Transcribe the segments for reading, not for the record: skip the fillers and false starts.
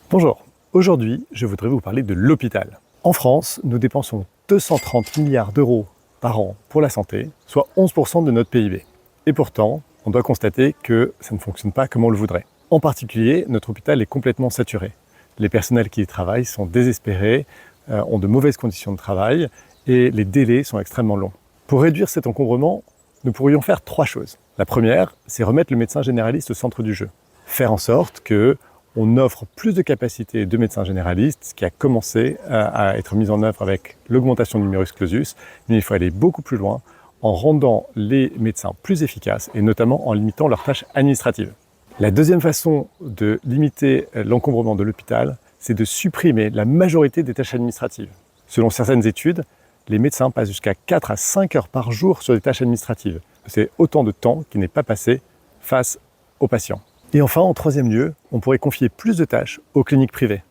Bonjour, aujourd'hui je voudrais vous parler de l'hôpital. En France, nous dépensons 230 milliards d'euros par an pour la santé, soit 11% de notre PIB. Et pourtant, on doit constater que ça ne fonctionne pas comme on le voudrait. En particulier, notre hôpital est complètement saturé. Les personnels qui y travaillent sont désespérés, ont de mauvaises conditions de travail et les délais sont extrêmement longs. Pour réduire cet encombrement, nous pourrions faire 3 choses. La première, c'est remettre le médecin généraliste au centre du jeu. Faire en sorte qu'on offre plus de capacités de médecins généralistes, ce qui a commencé à être mis en œuvre avec l'augmentation du numerus clausus, mais il faut aller beaucoup plus loin en rendant les médecins plus efficaces et notamment en limitant leurs tâches administratives. La deuxième façon de limiter l'encombrement de l'hôpital, c'est de supprimer la majorité des tâches administratives. Selon certaines études, les médecins passent jusqu'à 4 à 5 heures par jour sur des tâches administratives. C'est autant de temps qui n'est pas passé face aux patients. Et enfin, en troisième lieu, on pourrait confier plus de tâches aux cliniques privées.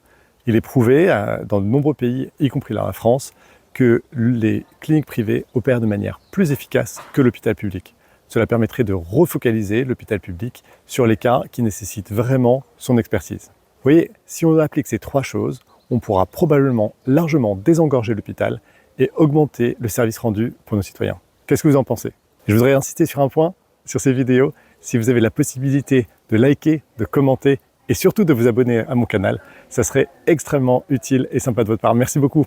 Il est prouvé dans de nombreux pays, y compris la France, que les cliniques privées opèrent de manière plus efficace que l'hôpital public. Cela permettrait de refocaliser l'hôpital public sur les cas qui nécessitent vraiment son expertise. Vous voyez, si on applique ces 3 choses, on pourra probablement largement désengorger l'hôpital et augmenter le service rendu pour nos citoyens. Qu'est-ce que vous en pensez? Je voudrais insister sur un point, sur ces vidéos. Si vous avez la possibilité de liker, de commenter et surtout de vous abonner à mon canal, ça serait extrêmement utile et sympa de votre part. Merci beaucoup.